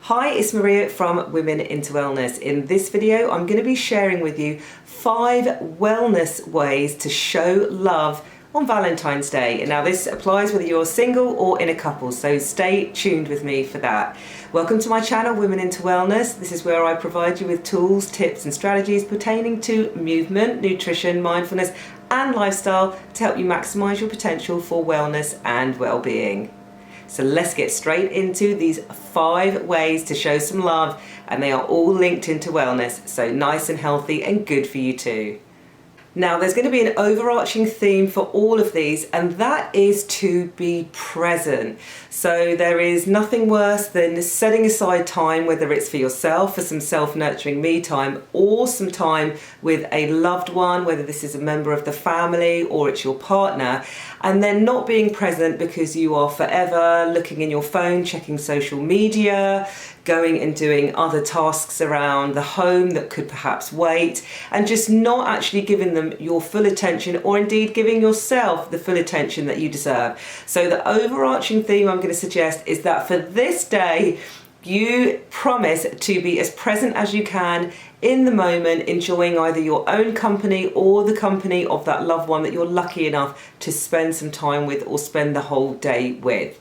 Hi, it's Maria from Women into Wellness. In this video, I'm going to be sharing with you 5 wellness ways to show love on Valentine's Day. And now this applies whether you're single or in a couple, so stay tuned with me for that. Welcome to my channel, Women into Wellness. This is where I provide you with tools, tips and strategies pertaining to movement, nutrition, mindfulness and lifestyle to help you maximise your potential for wellness and well-being. So let's get straight into these 5 ways to show some love, and they are all linked into wellness, so nice and healthy and good for you too. Now there's going to be an overarching theme for all of these, and that is to be present. So there is nothing worse than setting aside time, whether it's for yourself, for some self-nurturing me time, or some time with a loved one, whether this is a member of the family or it's your partner, and then not being present because you are forever looking in your phone, checking social media, going and doing other tasks around the home that could perhaps wait, and just not actually giving them your full attention, or indeed giving yourself the full attention that you deserve. So the overarching theme I'm going to suggest is that for this day, you promise to be as present as you can in the moment, enjoying either your own company or the company of that loved one that you're lucky enough to spend some time with or spend the whole day with.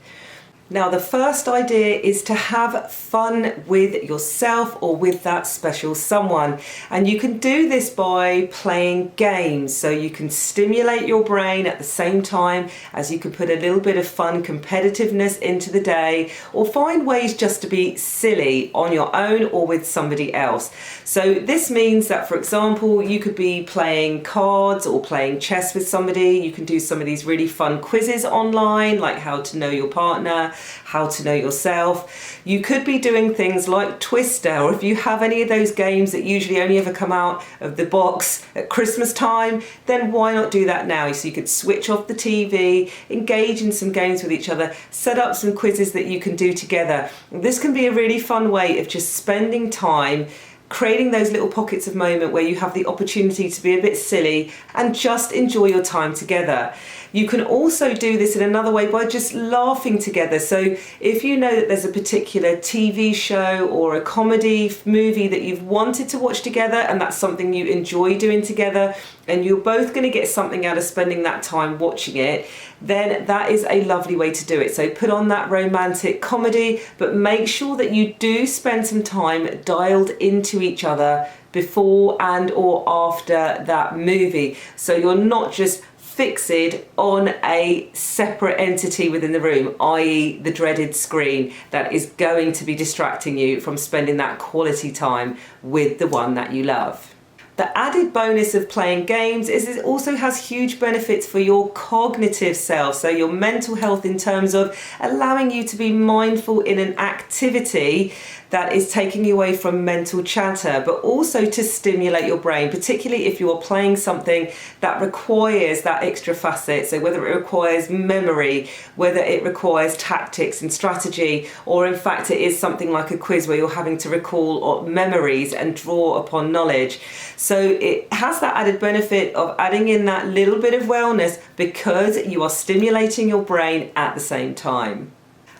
Now, the first idea is to have fun with yourself or with that special someone. And you can do this by playing games. So you can stimulate your brain at the same time as you can put a little bit of fun competitiveness into the day, or find ways just to be silly on your own or with somebody else. So this means that, for example, you could be playing cards or playing chess with somebody. You can do some of these really fun quizzes online, like how to know your partner, how to know yourself. You could be doing things like Twister, or if you have any of those games that usually only ever come out of the box at Christmas time, then why not do that now? So you could switch off the TV, engage in some games with each other, set up some quizzes that you can do together. This can be a really fun way of just spending time, creating those little pockets of moment where you have the opportunity to be a bit silly and just enjoy your time together. You can also do this in another way by just laughing together. So if you know that there's a particular TV show or a comedy movie that you've wanted to watch together, and that's something you enjoy doing together, and you're both going to get something out of spending that time watching it, then that is a lovely way to do it. So put on that romantic comedy, but make sure that you do spend some time dialed into each other before and or after that movie. So you're not just fixed on a separate entity within the room, i.e. the dreaded screen that is going to be distracting you from spending that quality time with the one that you love. The added bonus of playing games is it also has huge benefits for your cognitive self, so your mental health, in terms of allowing you to be mindful in an activity that is taking you away from mental chatter, but also to stimulate your brain, particularly if you are playing something that requires that extra facet. So whether it requires memory, whether it requires tactics and strategy, or in fact it is something like a quiz where you're having to recall memories and draw upon knowledge. So it has that added benefit of adding in that little bit of wellness because you are stimulating your brain at the same time.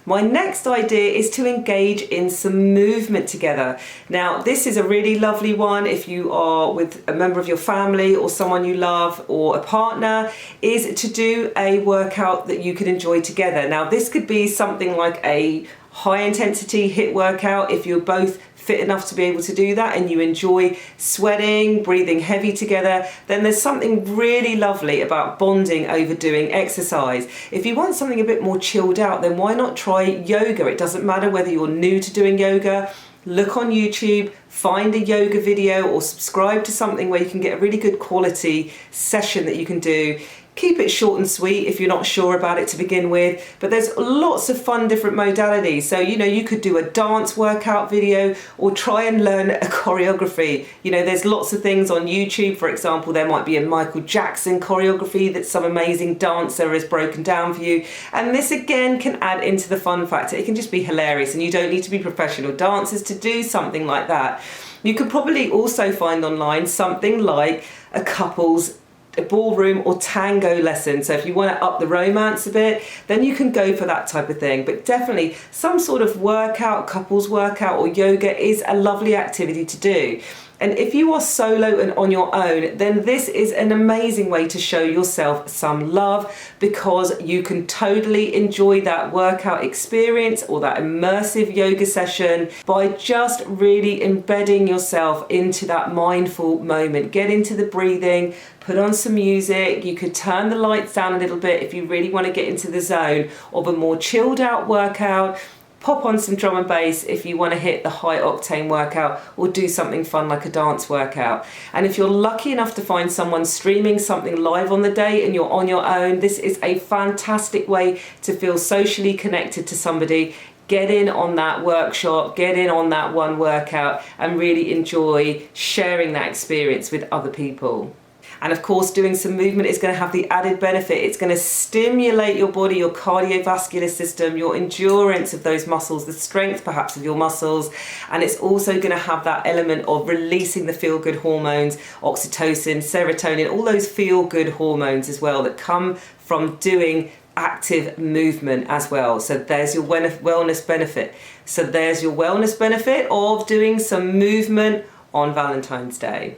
My next idea is to engage in some movement together. Now, this is a really lovely one if you are with a member of your family or someone you love or a partner, is to do a workout that you can enjoy together. Now, this could be something like a high intensity HIIT workout if you're both fit enough to be able to do that and you enjoy sweating, breathing heavy together. Then there's something really lovely about bonding over doing exercise. If you want something a bit more chilled out, then why not try yoga? It doesn't matter whether you're new to doing yoga. Look on YouTube, find a yoga video or subscribe to something where you can get a really good quality session that you can do. Keep it short and sweet if you're not sure about it to begin with, but there's lots of fun different modalities. So, you could do a dance workout video or try and learn a choreography. There's lots of things on YouTube. For example, there might be a Michael Jackson choreography that some amazing dancer has broken down for you. And this again can add into the fun factor. It can just be hilarious, and you don't need to be professional dancers to do something like that. You could probably also find online something like a couple's a ballroom or tango lesson. So if you want to up the romance a bit, then you can go for that type of thing. But definitely some sort of workout, couples workout or yoga is a lovely activity to do. And if you are solo and on your own, then this is an amazing way to show yourself some love, because you can totally enjoy that workout experience or that immersive yoga session by just really embedding yourself into that mindful moment. Get into the breathing, put on some music. You could turn the lights down a little bit if you really want to get into the zone of a more chilled out workout. Pop on some drum and bass if you want to hit the high octane workout, or do something fun like a dance workout. And if you're lucky enough to find someone streaming something live on the day and you're on your own, this is a fantastic way to feel socially connected to somebody. Get in on that workshop, get in on that one workout, and really enjoy sharing that experience with other people. And of course, doing some movement is going to have the added benefit. It's going to stimulate your body, your cardiovascular system, your endurance of those muscles, the strength perhaps of your muscles. And it's also going to have that element of releasing the feel-good hormones, oxytocin, serotonin, all those feel-good hormones as well that come from doing active movement as well. So there's your wellness benefit. So there's your wellness benefit of doing some movement on Valentine's Day.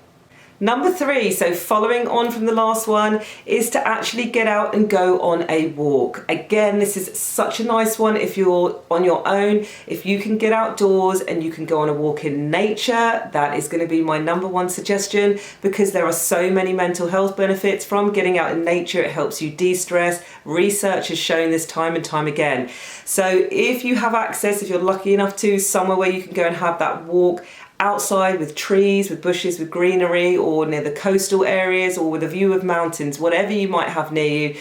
Number 3, so following on from the last one, is to actually get out and go on a walk. Again, this is such a nice one if you're on your own. If you can get outdoors and you can go on a walk in nature, that is going to be my number 1 suggestion, because there are so many mental health benefits from getting out in nature. It helps you de-stress. Research has shown this time and time again. So if you have access, if you're lucky enough to, somewhere where you can go and have that walk outside with trees, with bushes, with greenery, or near the coastal areas, or with a view of mountains, whatever you might have near you,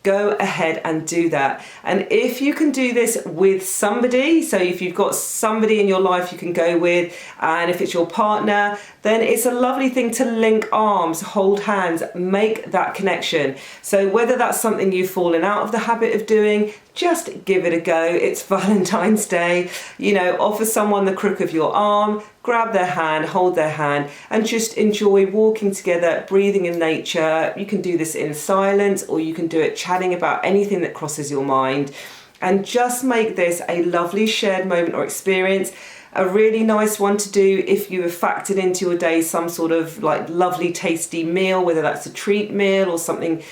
go ahead and do that. And if you can do this with somebody, so if you've got somebody in your life you can go with, and if it's your partner, then it's a lovely thing to link arms, hold hands, make that connection. So whether that's something you've fallen out of the habit of doing, just give it a go. It's Valentine's Day. You know, offer someone the crook of your arm, grab their hand, hold their hand, and just enjoy walking together, breathing in nature. You can do this in silence, or you can do it chatting about anything that crosses your mind, and just make this a lovely shared moment or experience. A really nice one to do if you have factored into your day some sort of like lovely tasty meal, whether that's a treat meal or something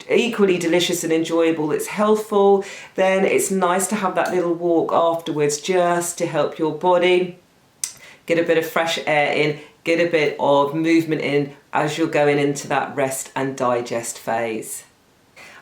equally delicious and enjoyable that's healthful. Then it's nice to have that little walk afterwards, just to help your body get a bit of fresh air in, get a bit of movement in as you're going into that rest and digest phase.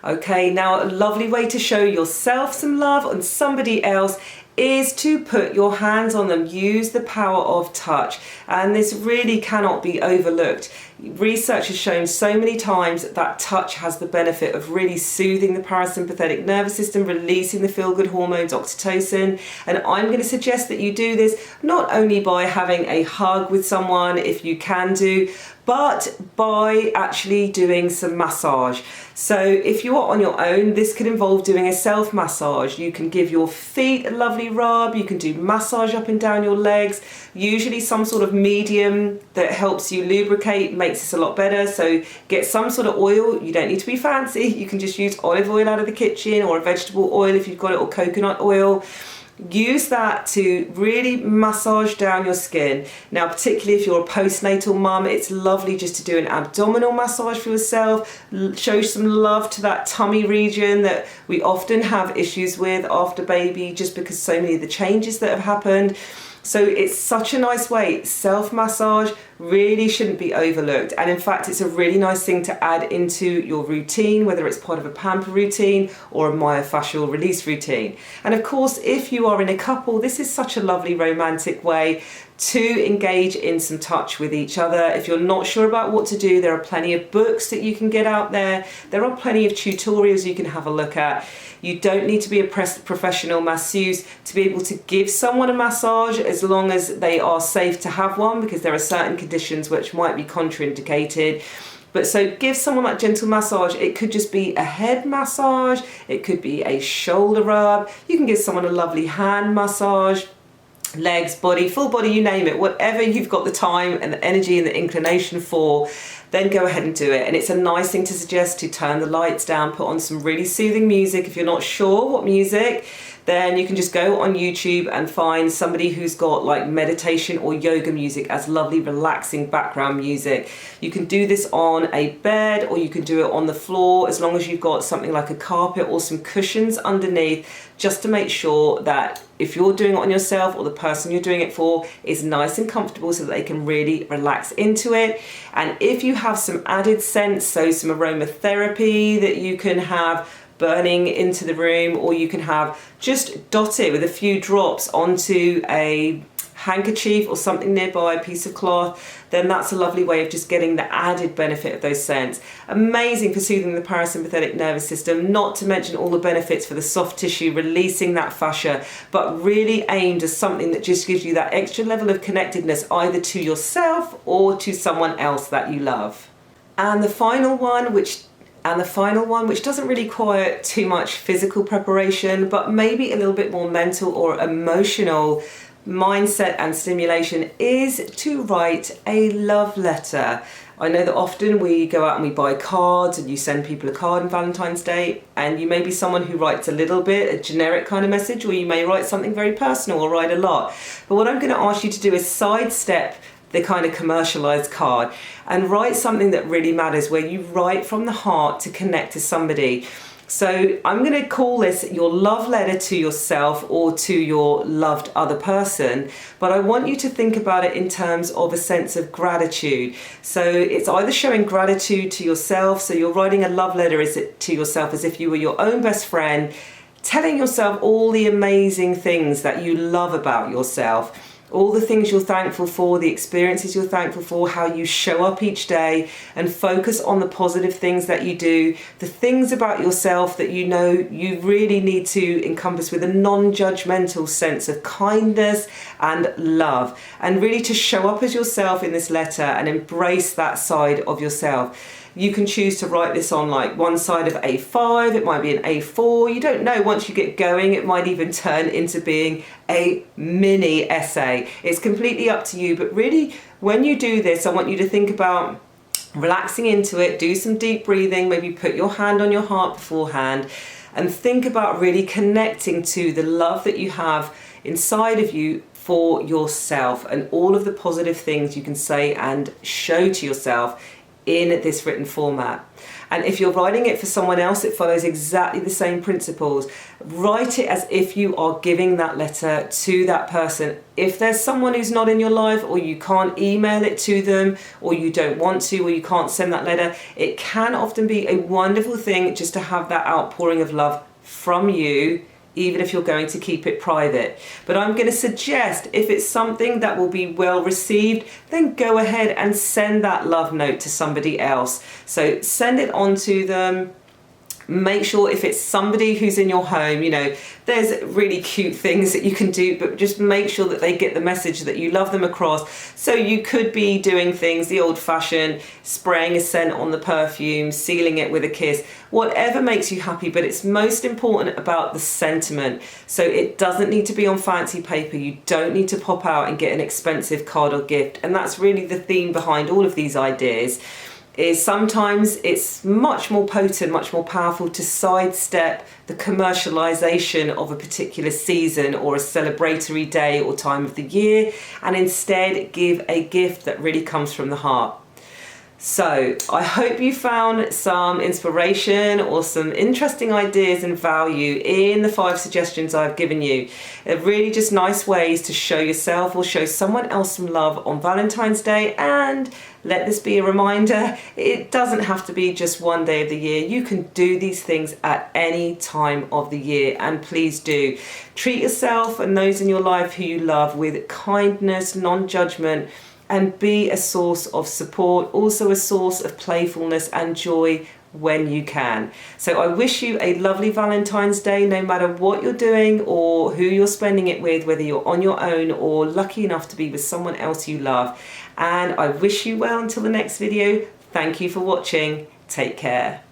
Okay, now a lovely way to show yourself some love and somebody else is to put your hands on them. Use the power of touch, and this really cannot be overlooked. Research has shown so many times that touch has the benefit of really soothing the parasympathetic nervous system, releasing the feel-good hormones, oxytocin. And I'm going to suggest that you do this not only by having a hug with someone, if you can do, but by actually doing some massage. So if you are on your own, this could involve doing a self-massage. You can give your feet a lovely rub, you can do massage up and down your legs, usually some sort of medium that helps you lubricate, makes this a lot better. So get some sort of oil. You don't need to be fancy, you can just use olive oil out of the kitchen, or a vegetable oil if you've got it, or coconut oil. Use that to really massage down your skin. Now, particularly if you're a postnatal mum, it's lovely just to do an abdominal massage for yourself. Show some love to that tummy region that we often have issues with after baby, just because so many of the changes that have happened. So it's such a nice way. Self-massage really shouldn't be overlooked. And in fact, it's a really nice thing to add into your routine, whether it's part of a pamper routine or a myofascial release routine. And of course, if you are in a couple, this is such a lovely romantic way to engage in some touch with each other. If you're not sure about what to do, there are plenty of books that you can get out there. There are plenty of tutorials you can have a look at. You don't need to be a professional masseuse to be able to give someone a massage, as long as they are safe to have one, because there are certain conditions which might be contraindicated. But so give someone that gentle massage. It could just be a head massage, it could be a shoulder rub, you can give someone a lovely hand massage. legs, body, full body, you name it, whatever you've got the time and the energy and the inclination for, then go ahead and do it. And it's a nice thing to suggest to turn the lights down, put on some really soothing music. If you're not sure what music, then you can just go on YouTube and find somebody who's got like meditation or yoga music as lovely, relaxing background music. You can do this on a bed or you can do it on the floor, as long as you've got something like a carpet or some cushions underneath, just to make sure that if you're doing it on yourself or the person you're doing it for is nice and comfortable so that they can really relax into it. And if you have some added scents, so some aromatherapy that you can have burning into the room, or you can have just dot it with a few drops onto a handkerchief or something nearby, a piece of cloth, then that's a lovely way of just getting the added benefit of those scents. Amazing for soothing the parasympathetic nervous system, not to mention all the benefits for the soft tissue, releasing that fascia, but really aimed as something that just gives you that extra level of connectedness either to yourself or to someone else that you love. And the final one, which doesn't really require too much physical preparation, but maybe a little bit more mental or emotional mindset and stimulation, is to write a love letter. I know that often we go out and we buy cards and you send people a card on Valentine's Day, and you may be someone who writes a little bit, a generic kind of message, or you may write something very personal or write a lot. But what I'm going to ask you to do is sidestep the kind of commercialized card and write something that really matters, where you write from the heart to connect to somebody. So I'm going to call this your love letter to yourself or to your loved other person, but I want you to think about it in terms of a sense of gratitude. So it's either showing gratitude to yourself, so you're writing a love letter to yourself as if you were your own best friend, telling yourself all the amazing things that you love about yourself, all the things you're thankful for, the experiences you're thankful for, how you show up each day, and focus on the positive things that you do, the things about yourself that you know you really need to encompass with a non-judgmental sense of kindness and love, and really to show up as yourself in this letter and embrace that side of yourself. You can choose to write this on like one side of A5, it might be an A4, you don't know, once you get going it might even turn into being a mini essay. It's completely up to you, but really when you do this I want you to think about relaxing into it, do some deep breathing, maybe put your hand on your heart beforehand, and think about really connecting to the love that you have inside of you for yourself and all of the positive things you can say and show to yourself in this written format. And if you're writing it for someone else, it follows exactly the same principles. Write it as if you are giving that letter to that person. If there's someone who's not in your life, or you can't email it to them, or you don't want to, or you can't send that letter, it can often be a wonderful thing just to have that outpouring of love from you, even if you're going to keep it private. But I'm going to suggest, if it's something that will be well received, then go ahead and send that love note to somebody else. So send it on to them. Make sure if it's somebody who's in your home, you know, there's really cute things that you can do, but just make sure that they get the message that you love them across. So you could be doing things the old-fashioned, spraying a scent on the perfume, sealing it with a kiss, whatever makes you happy, but it's most important about the sentiment. So it doesn't need to be on fancy paper. You don't need to pop out and get an expensive card or gift. And that's really the theme behind all of these ideas. Is sometimes it's much more potent, much more powerful to sidestep the commercialization of a particular season or a celebratory day or time of the year, and instead give a gift that really comes from the heart. So I hope you found some inspiration or some interesting ideas and value in the 5 suggestions I've given you. They're really just nice ways to show yourself or show someone else some love on Valentine's Day. And let this be a reminder, it doesn't have to be just one day of the year. You can do these things at any time of the year, and please do. Treat yourself and those in your life who you love with kindness, non-judgment, and be a source of support, also a source of playfulness and joy when you can. So I wish you a lovely Valentine's Day, no matter what you're doing or who you're spending it with, whether you're on your own or lucky enough to be with someone else you love. And I wish you well until the next video. Thank you for watching. Take care.